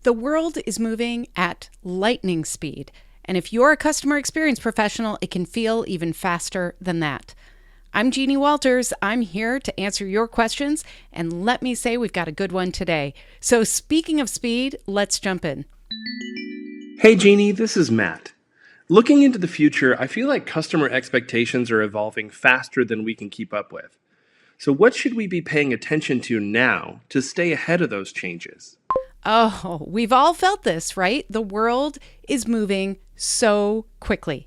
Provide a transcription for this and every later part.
The world is moving at lightning speed, and if you're a customer experience professional, it can feel even faster than that. I'm Jeannie Walters. I'm here to answer your questions, and let me say we've got a good one today. So speaking of speed, let's jump in. Hey Jeannie, this is Matt. Looking into the future, I feel like customer expectations are evolving faster than we can keep up with. So what should we be paying attention to now to stay ahead of those changes? Oh, we've all felt this, right? The world is moving so quickly.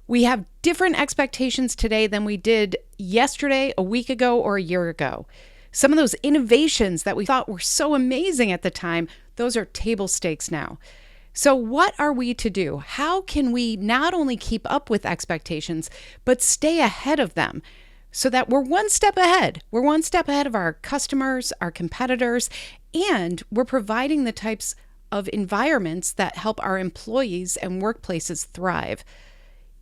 We have different expectations today than we did yesterday, a week ago, or a year ago. Some of those innovations that we thought were so amazing at the time, those are table stakes now. So what are we to do? How can we not only keep up with expectations, but stay ahead of them so that we're one step ahead? We're one step ahead of our customers, our competitors, and we're providing the types of environments that help our employees and workplaces thrive.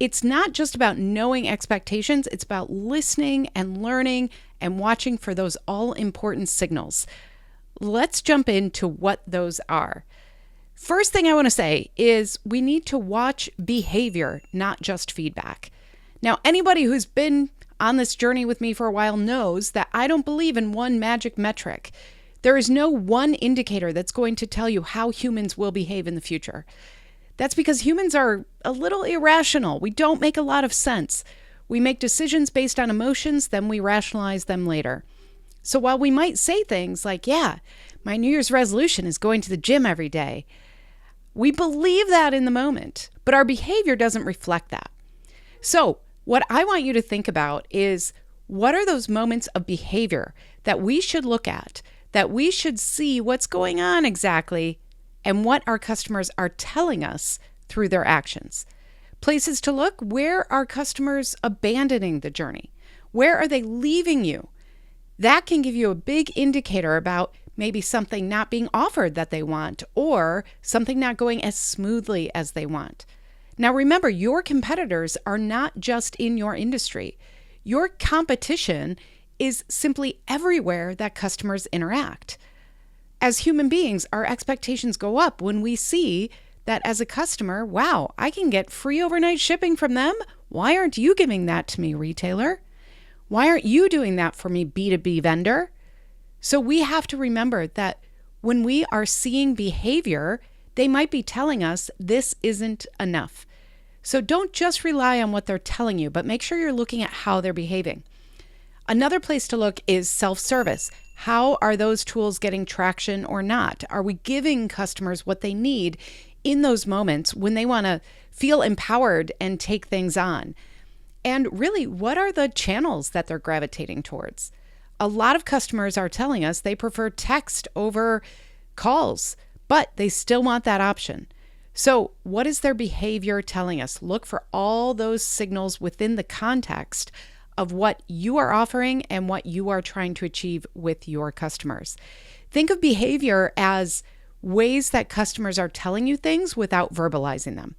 It's not just about knowing expectations, it's about listening and learning and watching for those all-important signals. Let's jump into what those are. First thing I want to say is we need to watch behavior, not just feedback. Now, anybody who's been on this journey with me for a while knows that I don't believe in one magic metric. There is no one indicator that's going to tell you how humans will behave in the future. That's because humans are a little irrational. We don't make a lot of sense. We make decisions based on emotions, then we rationalize them later. So while we might say things like, yeah, my New Year's resolution is going to the gym every day, we believe that in the moment, but our behavior doesn't reflect that. So what I want you to think about is, what are those moments of behavior that we should look at, that we should see what's going on exactly, and what our customers are telling us through their actions. Places to look: where are customers abandoning the journey? Where are they leaving you? That can give you a big indicator about maybe something not being offered that they want, or something not going as smoothly as they want. Now remember, your competitors are not just in your industry. Your competition is simply everywhere that customers interact. As human beings, our expectations go up when we see that as a customer, wow, I can get free overnight shipping from them. Why aren't you giving that to me, retailer? Why aren't you doing that for me, B2B vendor? So we have to remember that when we are seeing behavior, they might be telling us this isn't enough. So don't just rely on what they're telling you, but make sure you're looking at how they're behaving. Another place to look is self-service. How are those tools getting traction or not? Are we giving customers what they need in those moments when they want to feel empowered and take things on? And really, what are the channels that they're gravitating towards? A lot of customers are telling us they prefer text over calls, but they still want that option. So what is their behavior telling us? Look for all those signals within the context of what you are offering and what you are trying to achieve with your customers. Think of behavior as ways that customers are telling you things without verbalizing them.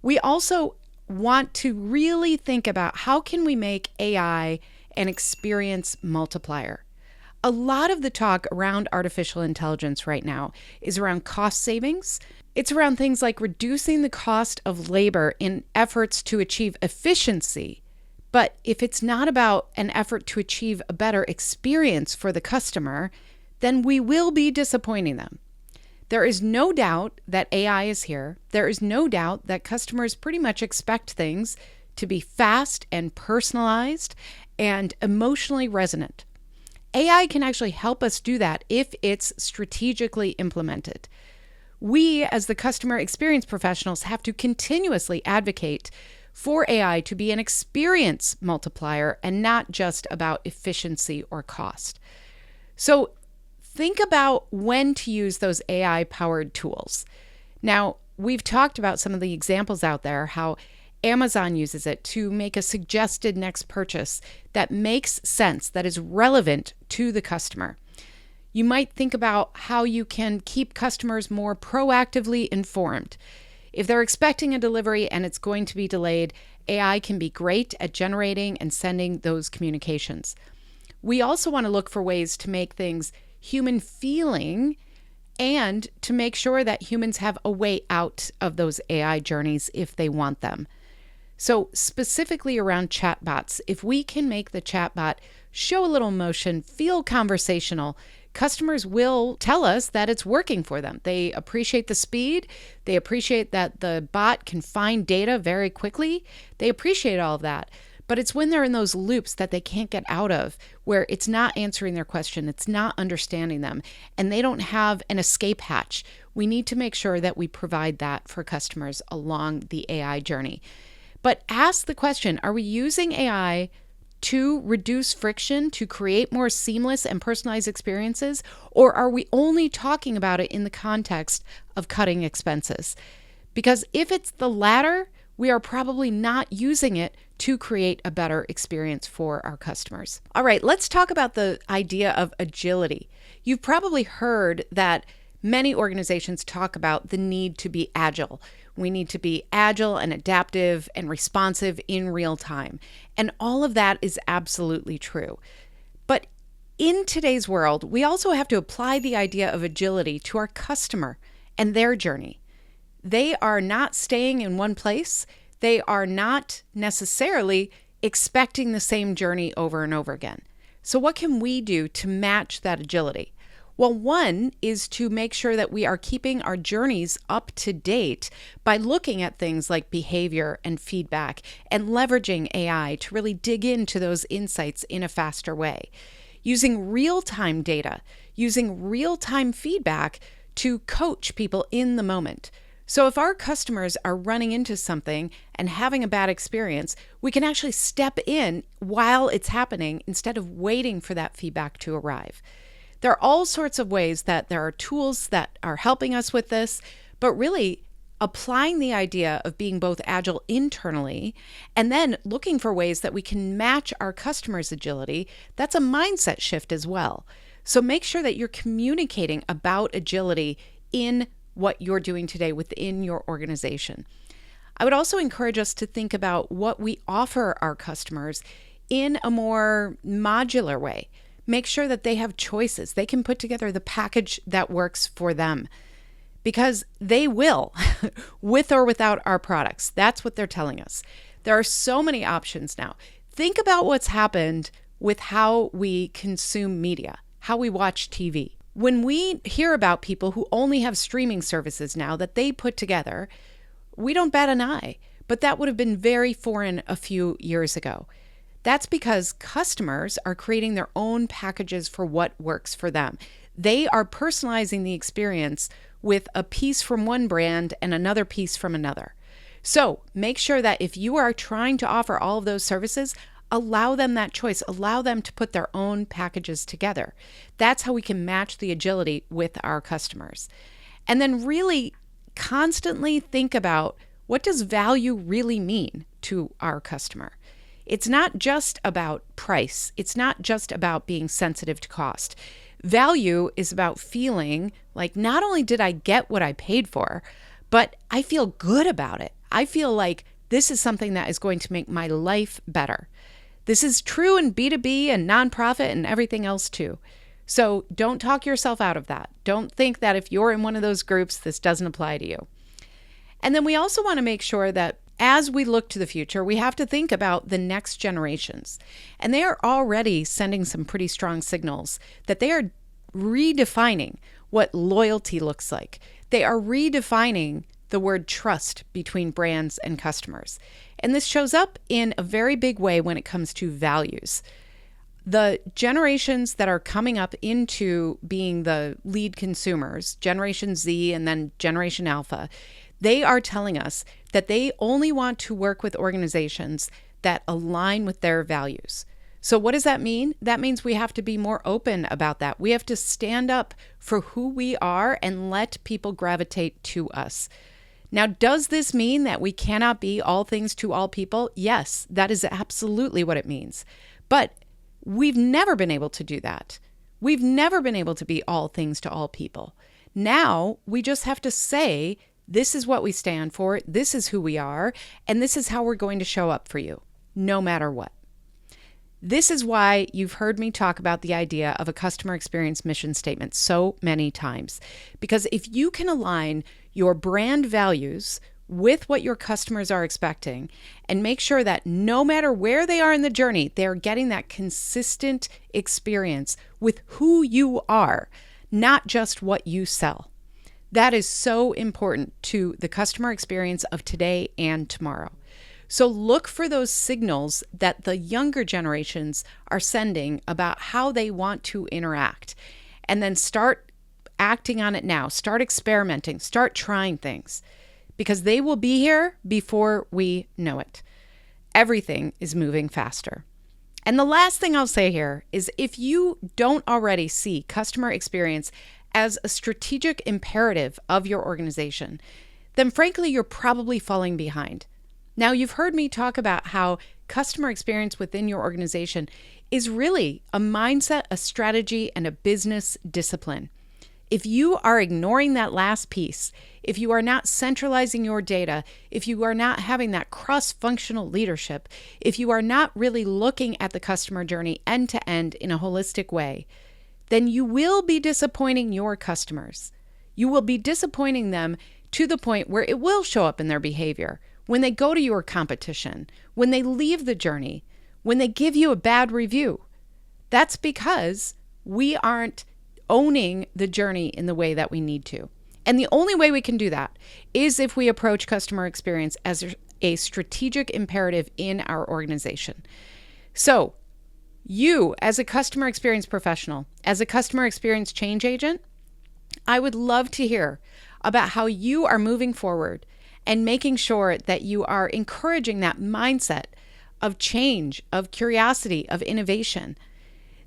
We also want to really think about, how can we make AI an experience multiplier? A lot of the talk around artificial intelligence right now is around cost savings. It's around things like reducing the cost of labor in efforts to achieve efficiency. But if it's not about an effort to achieve a better experience for the customer, then we will be disappointing them. There is no doubt that AI is here. There is no doubt that customers pretty much expect things to be fast and personalized and emotionally resonant. AI can actually help us do that if it's strategically implemented. We, as the customer experience professionals, have to continuously advocate for AI to be an experience multiplier and not just about efficiency or cost. So think about when to use those AI-powered tools. Now, we've talked about some of the examples out there, how Amazon uses it to make a suggested next purchase that makes sense, that is relevant to the customer. You might think about how you can keep customers more proactively informed. If they're expecting a delivery and it's going to be delayed, AI can be great at generating and sending those communications. We also want to look for ways to make things human feeling and to make sure that humans have a way out of those AI journeys if they want them. So specifically around chatbots, if we can make the chatbot show a little emotion, feel conversational, customers will tell us that it's working for them. They appreciate the speed. They appreciate that the bot can find data very quickly. They appreciate all of that. But it's when they're in those loops that they can't get out of, where it's not answering their question, it's not understanding them, and they don't have an escape hatch. We need to make sure that we provide that for customers along the AI journey. But ask the question, are we using AI to reduce friction, to create more seamless and personalized experiences, or are we only talking about it in the context of cutting expenses? Because if it's the latter, we are probably not using it to create a better experience for our customers. All right, let's talk about the idea of agility. You've probably heard that many organizations talk about the need to be agile. We need to be agile and adaptive and responsive in real time. And all of that is absolutely true. But in today's world, we also have to apply the idea of agility to our customer and their journey. They are not staying in one place. They are not necessarily expecting the same journey over and over again. So what can we do to match that agility? Well, one is to make sure that we are keeping our journeys up to date by looking at things like behavior and feedback and leveraging AI to really dig into those insights in a faster way. Using real-time data, using real-time feedback to coach people in the moment. So if our customers are running into something and having a bad experience, we can actually step in while it's happening instead of waiting for that feedback to arrive. There are all sorts of ways that there are tools that are helping us with this, but really applying the idea of being both agile internally and then looking for ways that we can match our customers' agility, that's a mindset shift as well. So make sure that you're communicating about agility in what you're doing today within your organization. I would also encourage us to think about what we offer our customers in a more modular way. Make sure that they have choices. They can put together the package that works for them because they will, with or without our products. That's what they're telling us. There are so many options now. Think about what's happened with how we consume media, how we watch TV. When we hear about people who only have streaming services now that they put together, we don't bat an eye, but that would have been very foreign a few years ago. That's because customers are creating their own packages for what works for them. They are personalizing the experience with a piece from one brand and another piece from another. So make sure that if you are trying to offer all of those services, allow them that choice. Allow them to put their own packages together. That's how we can match the agility with our customers. And then really constantly think about, what does value really mean to our customer? It's not just about price. It's not just about being sensitive to cost. Value is about feeling like not only did I get what I paid for, but I feel good about it. I feel like this is something that is going to make my life better. This is true in B2B and nonprofit and everything else too. So don't talk yourself out of that. Don't think that if you're in one of those groups, this doesn't apply to you. And then we also want to make sure that as we look to the future, we have to think about the next generations. And they are already sending some pretty strong signals that they are redefining what loyalty looks like. They are redefining the word trust between brands and customers. And this shows up in a very big way when it comes to values. The generations that are coming up into being the lead consumers, Generation Z and then Generation Alpha, they are telling us that they only want to work with organizations that align with their values. So what does that mean? That means we have to be more open about that. We have to stand up for who we are and let people gravitate to us. Now, does this mean that we cannot be all things to all people? Yes, that is absolutely what it means. But we've never been able to do that. We've never been able to be all things to all people. Now, we just have to say, this is what we stand for, this is who we are, and this is how we're going to show up for you, no matter what. This is why you've heard me talk about the idea of a customer experience mission statement so many times. Because if you can align your brand values with what your customers are expecting and make sure that no matter where they are in the journey, they're getting that consistent experience with who you are, not just what you sell. That is so important to the customer experience of today and tomorrow. So look for those signals that the younger generations are sending about how they want to interact, and then start acting on it now. Start experimenting, start trying things, because they will be here before we know it. Everything is moving faster. And the last thing I'll say here is if you don't already see customer experience as a strategic imperative of your organization, then frankly, you're probably falling behind. Now, you've heard me talk about how customer experience within your organization is really a mindset, a strategy, and a business discipline. If you are ignoring that last piece, if you are not centralizing your data, if you are not having that cross-functional leadership, if you are not really looking at the customer journey end to end in a holistic way, then you will be disappointing your customers. You will be disappointing them to the point where it will show up in their behavior. When they go to your competition, when they leave the journey, when they give you a bad review. That's because we aren't owning the journey in the way that we need to. And the only way we can do that is if we approach customer experience as a strategic imperative in our organization. So, you, as a customer experience professional, as a customer experience change agent, I would love to hear about how you are moving forward and making sure that you are encouraging that mindset of change, of curiosity, of innovation.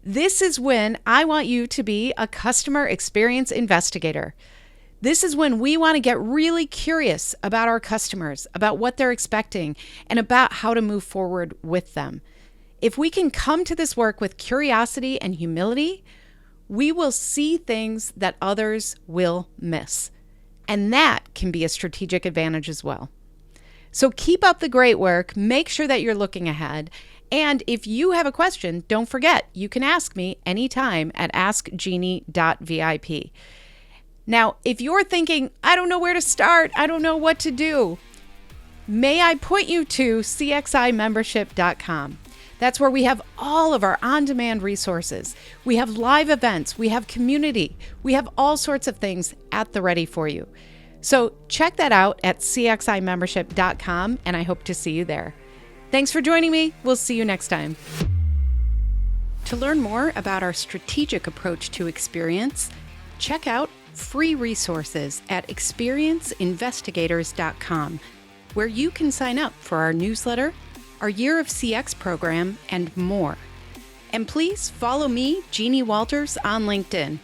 This is when I want you to be a customer experience investigator. This is when we want to get really curious about our customers, about what they're expecting, and about how to move forward with them. If we can come to this work with curiosity and humility, we will see things that others will miss. And that can be a strategic advantage as well. So keep up the great work. Make sure that you're looking ahead. And if you have a question, don't forget, you can ask me anytime at askjeannie.vip. Now, if you're thinking, I don't know where to start, I don't know what to do, may I put you to cximembership.com. That's where we have all of our on-demand resources. We have live events, we have community, we have all sorts of things at the ready for you. So check that out at cximembership.com, and I hope to see you there. Thanks for joining me. We'll see you next time. To learn more about our strategic approach to experience, check out free resources at experienceinvestigators.com, where you can sign up for our newsletter, our Year of CX program, and more. And please follow me, Jeannie Walters, on LinkedIn.